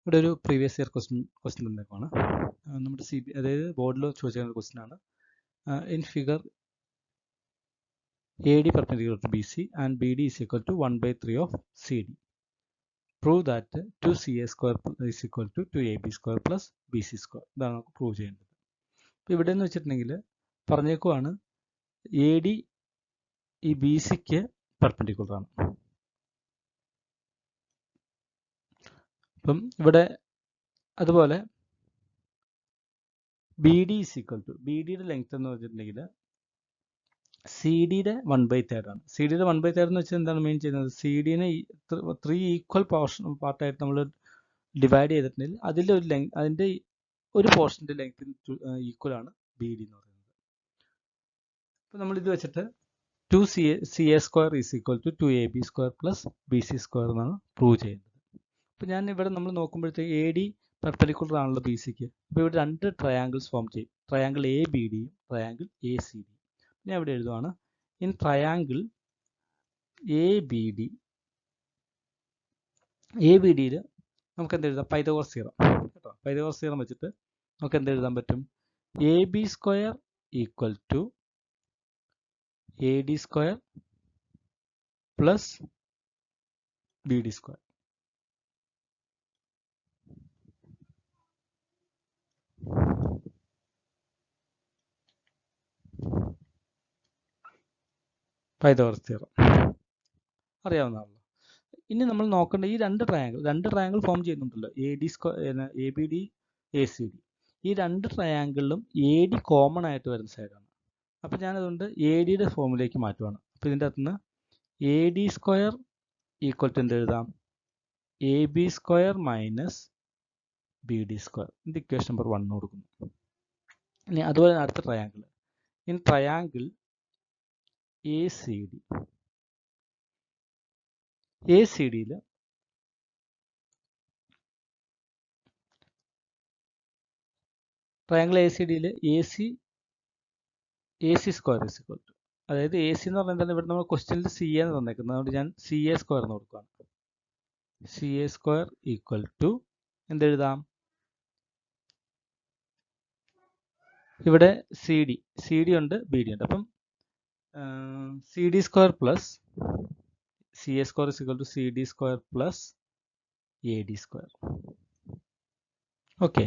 ഇവിടെ ഒരു previous year question തന്നേക്കാണ്. നമ്മുടെ അതായത് ബോർഡിൽ ചോദിച്ചിരുന്ന ക്വസ്റ്റ്യൻ ആണ്. In figure AD perpendicular to BC and BD is equal to 1/3 of CD. Prove that 2CA square is equal to 2AB square plus BC square. ഇതാണ് നമുക്ക് prove ചെയ്യേണ്ടത്. അപ്പോൾ ഇവിടെ എന്ന് വെച്ചിട്ടുണ്ടെങ്കിൽ പറഞ്ഞേക്കുവാണ് AD ഈ BCക്ക് പെർപെൻഡിക്കുലർ ആണ്. അപ്പം ഇവിടെ അതുപോലെ BD is equal to BDയുടെ ലെങ്ത് എന്ന് വെച്ചിട്ടുണ്ടെങ്കിൽ CD യുടെ 1/3 ആണ്. CD യുടെ 1/3 എന്ന് വെച്ചാൽ എന്താണ് മീൻ ചെയ്യുന്നത്? CD-നെ 3 ഈക്വൽ പാർട്ടായിട്ട് നമ്മൾ ഡിവൈഡ് ചെയ്തിട്ടുണ്ടെങ്കിൽ അതിൻ്റെ ഒരു പോർഷൻ്റെ ലെങ്ത് ഈക്വൽ ആണ് BD എന്ന് പറയുന്നത്. അപ്പോൾ നമ്മൾ ഇത് വെച്ചിട്ട് 2CA square is equal to 2AB square plus BC square എന്നാണ് പ്രൂവ് ചെയ്യുന്നത്. അപ്പോൾ ഞാൻ ഇവിടെ നമ്മൾ നോക്കുമ്പോഴത്തേക്ക് AD പെർപെൻഡിക്കുലർ ആണല്ലോ BCക്ക്. അപ്പോൾ ഇവിടെ രണ്ട് ട്രയാങ്കിൾസ് ഫോം ചെയ്യും. ട്രയാങ്കിൾ ABDയും ട്രയാങ്കിൾ ACD. ഞാൻ ഇവിടെ എഴുതുവാണ് ഇൻ ട്രയാങ്കിൾ ABDയിൽ നമുക്ക് എന്ത് എഴുതാം? പൈതഗോറസ് തിയറം കേട്ടോ. പൈതഗോറസ് തിയറം വെച്ചിട്ട് നമുക്ക് എന്ത് എഴുതാൻ പറ്റും? AB square equal to AD square plus BD square. Pythagoras theorem അറിയാവുന്നതാണല്ലോ. ഇനി നമ്മൾ നോക്കേണ്ട ഈ രണ്ട് ട്രയാങ്കിൾ ഫോം ചെയ്യുന്നുണ്ടല്ലോ, ABD ACD. ഈ രണ്ട് ട്രയാങ്കിളിലും AD കോമൺ ആയിട്ട് വരുന്ന സൈഡാണ്. അപ്പോൾ ഞാനതുകൊണ്ട് ADയുടെ ഫോമിലേക്ക് മാറ്റുവാണ്. അപ്പോൾ ഇതിൻ്റെ അകത്തുനിന്ന് AD സ്ക്വയർ ഈക്വൽ ടു എന്ത് എഴുതാം? AB square minus BD square. ഇത് ഇക്വേഷൻ നമ്പർ 1 കൊടുക്കുന്നു. ഇനി അതുപോലെ അടുത്ത ട്രയാങ്കിൾ ഇൻ ട്രയാങ്കിൾ ACDയിൽ ട്രയാങ്കിൾ ACDയിൽ AC square is equal to, അതായത് AC എന്ന് പറഞ്ഞാൽ ഇവിടെ നമ്മൾ ക്വസ്റ്റ്യനിൽ CA എന്ന് തന്നേക്കുന്നത്, അതുകൊണ്ട് ഞാൻ CA സ്ക്വയർ എന്ന് കൊടുക്കുകയാണ്. CA സ്ക്വയർ ഈക്വൽ ടു എന്തെഴുതാം? ഇവിടെ CD ഉണ്ട്, BD ഉണ്ട്. അപ്പം CD square plus CA square is equal to CD square plus AD square. Okay,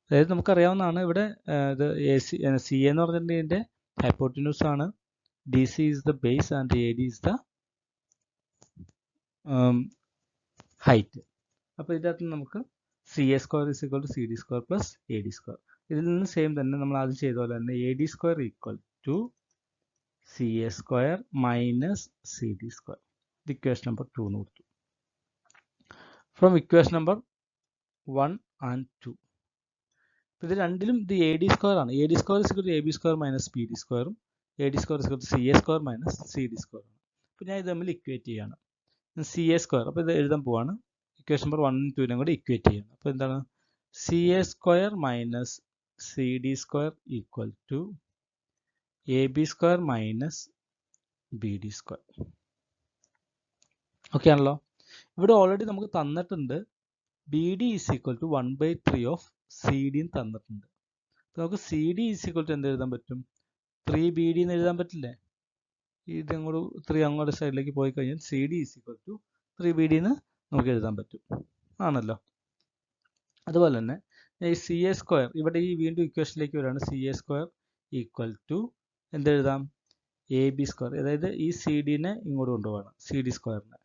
അതായത് നമുക്കറിയാവുന്നതാണ് ഇവിടെ ഇത് CA എന്ന് പറഞ്ഞിട്ടുണ്ടെങ്കിൽ ഇതിൻ്റെ ഹൈപ്പോട്ടിന്യൂസ് ആണ്, DC is the base and AD is the height. അപ്പോൾ ഇതിനകത്ത് നമുക്ക് CA square is equal to CD square plus AD square. ഇതിൽ നിന്ന് സെയിം തന്നെ നമ്മൾ ആദ്യം ചെയ്ത പോലെ തന്നെ AD square equal to CA square minus CD square. ഇത് ഇക്വേഷൻ നമ്പർ 2 എന്ന് കൊടുത്തു. ഫ്രം ഇക്വേഷൻ നമ്പർ 1 and 2 ഇത് രണ്ടിലും ഇത് AD സ്ക്വയർ ആണ്. AD square is equal to AB square minus BD സ്ക്വയറും AD square is equal to CA square minus CD സ്ക്വയറും. അപ്പോൾ ഞാൻ ഇത് തമ്മിൽ ഇക്വേറ്റ് ചെയ്യാണ്. CA സ്ക്വയർ, അപ്പോൾ ഇത് എഴുതാൻ പോവാണ്. ഇക്വേഷൻ നമ്പർ 1 2 കൂടെ ഇക്വേറ്റ് ചെയ്യണം. അപ്പോൾ എന്താണ്? CA square minus CD square equal to AB square minus BD square. Okay ആണല്ലോ. ഇവിടെ ഓൾറെഡി നമുക്ക് തന്നിട്ടുണ്ട് BD is equal to 1/3 of CD തന്നിട്ടുണ്ട്. അപ്പോൾ നമുക്ക് CD ഈസ് ഈക്വൽ ടു എന്ത് എഴുതാൻ പറ്റും? 3BD എന്ന് എഴുതാൻ പറ്റില്ലേ? ഇത് അങ്ങോട്ട് 3 അങ്ങോട്ട് സൈഡിലേക്ക് പോയി കഴിഞ്ഞാൽ CD is equal to 3BD എന്ന് നമുക്ക് എഴുതാൻ പറ്റും ആണല്ലോ. അതുപോലെ തന്നെ ഈ CA സ്ക്വയർ ഇവിടെ ഈ വീണ്ടും ഇക്വേഷനിലേക്ക് വരികയാണ്. CA സ്ക്വയർ ഈക്വൽ ടു എന്തെഴുതാം? AB സ്ക്വയർ, അതായത് ഈ CD-നെ ഇങ്ങോട്ട് കൊണ്ടുപോകണം, CD സ്ക്വയറിനെ.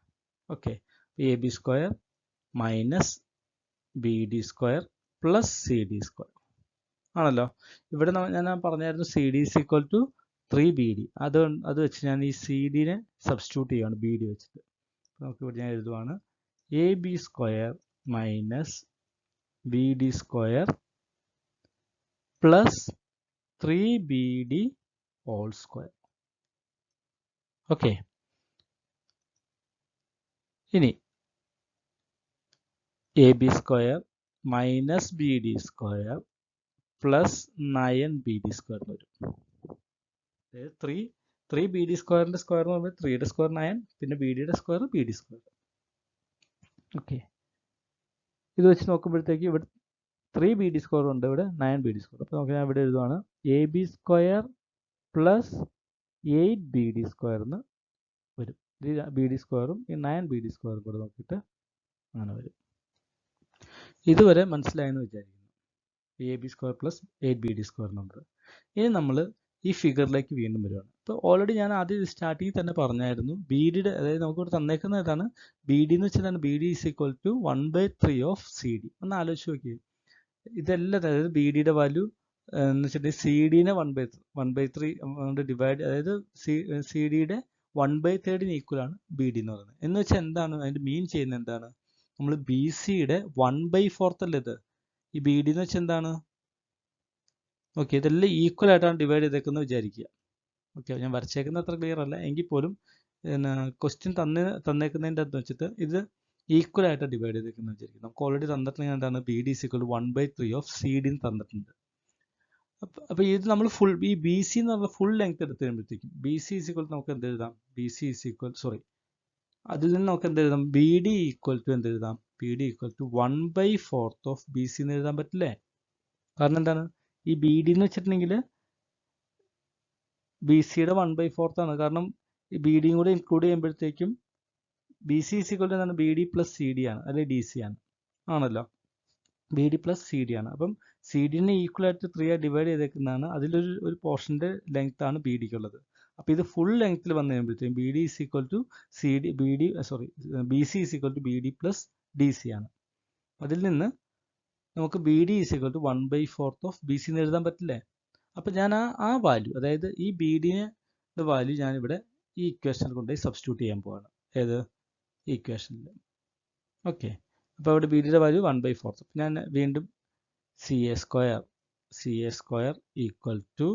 Okay, AB square minus BD square plus CD square ആണല്ലോ. ഇവിടെ ഞാൻ പറഞ്ഞായിരുന്നു CD is equal to 3BD. അത് വെച്ച് ഞാൻ ഈ CD-നെ സബ്സ്റ്റിറ്റ്യൂട്ട് ചെയ്യുകയാണ് BD വെച്ചിട്ട്. നമുക്ക് ഇവിടെ ഞാൻ എഴുതുവാണ് AB square minus BD square plus 3BD whole square. Okay, ഇനി AB square minus BD square plus 9BD square വരും. അതായത് 3BD സ്ക്വയറിൻ്റെ സ്ക്വയർ എന്ന് പറയുമ്പോൾ 3യുടെ സ്ക്വയർ 9, പിന്നെ BDയുടെ സ്ക്വയർ BD സ്ക്വയർ. ഓക്കെ, ഇത് വെച്ച് നോക്കുമ്പോഴത്തേക്ക് ഇവിടെ 3 ബി ഡി സ്ക്വയർ ഉണ്ട്, ഇവിടെ 9 ബി ഡി സ്ക്വയർ. അപ്പോൾ നമുക്ക് ഞാൻ ഇവിടെ എഴുതുവാണ് A B square plus 8 B D square എന്ന് വരും. ഇത് ബി ഡി സ്ക്വയറും ഈ 9 ബി ഡി സ്ക്വയറും കൂടെ നോക്കിയിട്ട് അങ്ങനെ വരും. ഇതുവരെ മനസ്സിലായെന്ന് വിചാരിക്കുന്നു. A B square plus 8 B D square number. ഇനി നമ്മൾ ഈ ഫിഗറിലേക്ക് വീണ്ടും വരുവാണ്. ഇപ്പോൾ ഓൾറെഡി ഞാൻ ആദ്യം സ്റ്റാർട്ടിങ്ങിൽ തന്നെ പറഞ്ഞായിരുന്നു ബി ഡിയുടെ, അതായത് നമുക്കിവിടെ തന്നേക്കുന്ന ഇതാണ് ബി ഡി എന്ന് വെച്ചാൽ B D is equal to 1/3 of C D. ഒന്ന് ആലോചിച്ച് നോക്കിയേ, ഇതെല്ലാം അതായത് ബി ഡിയുടെ വാല്യൂ എന്ന് വെച്ചിട്ടുണ്ടെങ്കിൽ സി ഡിനെ 1/3 കൊണ്ട് ഡിവൈഡ്, അതായത് സി ഡിയുടെ 1/3 ഈക്വൽ ആണ് ബി ഡി എന്ന് പറയുന്നത്. എന്ന് വെച്ചാൽ എന്താണ് അതിൻ്റെ മീൻ ചെയ്യുന്നത്, എന്താണ് നമ്മൾ ബി സിയുടെ 1/4 അല്ലേ ഇത്. ഈ ബി ഡി എന്ന് വെച്ചാൽ എന്താണ്, ഓക്കെ, ഇതെല്ലാം ഈക്വൽ ആയിട്ടാണ് ഡിവൈഡ് ചെയ്തേക്കുന്നത് വിചാരിക്കുക. ഓക്കെ, ഞാൻ വരച്ചേക്കുന്നത് അത്ര ക്ലിയർ അല്ല എങ്കിൽ പോലും ക്വസ്റ്റ്യൻ തന്നേക്കുന്നതിൻ്റെ അത് വെച്ചിട്ട് ഇത് ഈക്വൽ ആയിട്ട് ഡിവൈഡ് ചെയ്തേക്കുന്നത് വിചാരിക്കും. നമുക്ക് ഓൾറെഡി തന്നിട്ടുണ്ടെങ്കിൽ എന്താണ് B D equal 1/3 of C D തന്നിട്ടുണ്ട്. അപ്പോൾ ഇത് നമ്മൾ ഫുൾ ഈ ബി സി എന്ന് പറഞ്ഞ ഫുൾ ലെങ്ത് എടുത്ത് കഴിയുമ്പോഴത്തേക്കും ബി സി ഈക്വൽ നമുക്ക് എന്ത് എഴുതാം, ബി സി ഈക്വൽ അതിൽ നിന്ന് നമുക്ക് എന്ത് എഴുതാം, ബി ഡി ഈക്വൽ ടു എന്ത് എഴുതാം, B D equal to 1/4 of B C എന്ന് എഴുതാൻ പറ്റില്ലേ. കാരണം എന്താണ്, ഈ ബി ഡി എന്ന് വെച്ചിട്ടുണ്ടെങ്കിൽ ബി സിയുടെ 1/4 ആണ്. കാരണം ഈ ബി ഡിയും കൂടെ ഇൻക്ലൂഡ് ചെയ്യുമ്പോഴത്തേക്കും ബി സി ഈക്വൽ ടു എന്താണ്, B D plus C D ആണ്, അല്ലെങ്കിൽ ഡി സി ആണ്, ആണല്ലോ. B D plus C D ആണ്. അപ്പം സി ഡിനെ ഈക്വൽ ആയിട്ട് 3 ആയി ഡിവൈഡ് ചെയ്തേക്കുന്നതാണ്. അതിലൊരു പോർഷൻ്റെ ലെങ്ത് ആണ് ബി ഡിക്ക് ഉള്ളത്. അപ്പോൾ ഇത് ഫുൾ ലെങ്ത്തിൽ വന്നു കഴിയുമ്പോഴത്തേക്കും B D is equal to C D, B C is equal to B D plus D C ആണ്. അതിൽ നിന്ന് നമുക്ക് B D is equal to 1/4 of B C എന്ന് എഴുതാൻ പറ്റില്ലേ. അപ്പോൾ ഞാൻ ആ വാല്യൂ, അതായത് ഈ ബി ഡിയുടെ വാല്യൂ ഞാനിവിടെ ഈ ഇക്വേഷനിൽ കൊണ്ടുപോയി സബ്സ്റ്റിറ്റ്യൂട്ട് ചെയ്യാൻ പോവാണ്. ഏത് ഈ ഇക്വേഷനിൽ. ഓക്കെ, അപ്പോൾ അവിടെ ബി ഡിയുടെ വാല്യൂ 1/4. ഞാൻ വീണ്ടും C A square equal to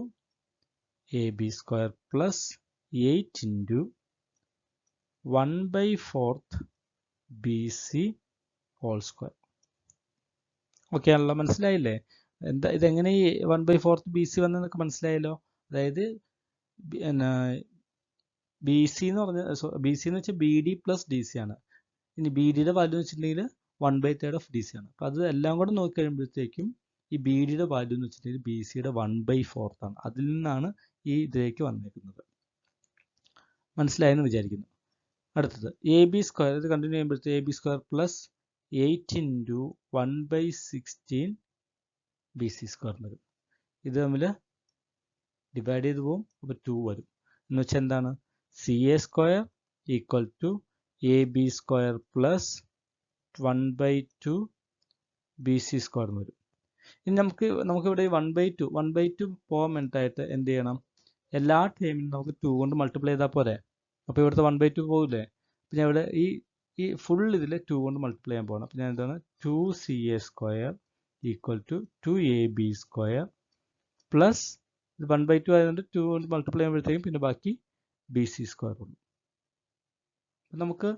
A B square plus 8 into 1/4 B C whole square. Okay ആണല്ലോ, മനസ്സിലായില്ലേ എന്താ ഇതെങ്ങനെ ഈ 1/4 ബി സി വന്നതൊക്കെ മനസ്സിലായല്ലോ. അതായത് ബി സി എന്ന് വെച്ചാൽ B D plus D C ആണ്. ഇനി ബി ഡിയുടെ വാല്യൂ എന്ന് വെച്ചിട്ടുണ്ടെങ്കിൽ 1/3 ഓഫ് ഡി സി ആണ്. അപ്പോൾ അത് എല്ലാം കൂടെ നോക്കി കഴിയുമ്പോഴത്തേക്കും ഈ ബി ഡിയുടെ വാല്യൂ എന്ന് വെച്ചിട്ടുണ്ടെങ്കിൽ ബി സിയുടെ 1/4 ആണ്. അതിൽ നിന്നാണ് ഈ ഇതിലേക്ക് വന്നേക്കുന്നത്. മനസ്സിലായെന്ന് വിചാരിക്കുന്നു. അടുത്തത് എ ബി സ്ക്വയർ, ഇത് കണ്ടിന്യൂ ചെയ്യുമ്പോഴത്തേക്ക് A B square plus 8 into 1/16 B C square വരും. ഇത് തമ്മിൽ ഡിവൈഡ് ചെയ്ത് പോകും. അപ്പോൾ 2 വരും. എന്ന് വെച്ചാൽ എന്താണ്, C A square equal to A B square plus 1/2 B C square വരും. ഇനി നമുക്കിവിടെ 1/2 പോകാൻ വേണ്ടിയിട്ട് എന്ത് ചെയ്യണം, എല്ലാ ടൈമിലും നമുക്ക് 2 കൊണ്ട് മൾട്ടിപ്ലൈ ചെയ്താൽ പോരെ. അപ്പോൾ ഇവിടുത്തെ 1/2 പോകില്ലേ. അപ്പോൾ ഞാൻ ഇവിടെ ഈ ഫുൾ ഇതിൽ 2 കൊണ്ട് മൾട്ടിപ്ലൈ ചെയ്യാൻ പോകണം. അപ്പോൾ ഞാൻ എന്താണ് 2 C A square equal to 2 A B square plus 1/2 ആയതുകൊണ്ട് 2 കൊണ്ട് മൾട്ടിപ്ലൈ ചെയ്യുമ്പോഴത്തേക്കും പിന്നെ ബാക്കി ബി സി സ്ക്വയർ ഉള്ളൂ. നമുക്ക്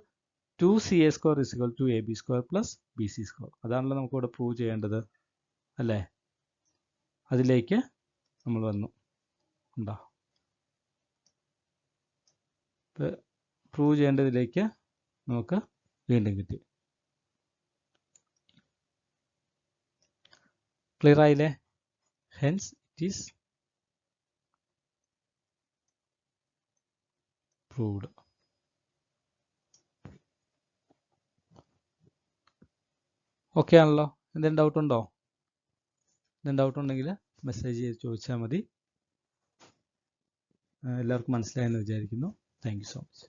2 C A square is equal to A B square plus B C square. അതാണല്ലോ നമുക്ക് ഇവിടെ പ്രൂവ് ചെയ്യേണ്ടത് അല്ലേ. അതിലേക്ക് നമ്മൾ വന്നു ഉണ്ടോ. പ്രൂവ് ചെയ്യേണ്ടതിലേക്ക് നമുക്ക് വീണ്ടും കിട്ടി. ക്ലിയർ ആയില്ലേ. Hence it is proved. Okay ആണല്ലോ. എന്തെങ്കിലും ഡൗട്ട് ഉണ്ടോ? എന്തെങ്കിലും ഡൗട്ട് ഉണ്ടെങ്കിൽ മെസ്സേജ് ചെയ്ത് ചോദിച്ചാൽ മതി. എല്ലാവർക്കും മനസ്സിലായെന്ന് വിചാരിക്കുന്നു. Thank you so much.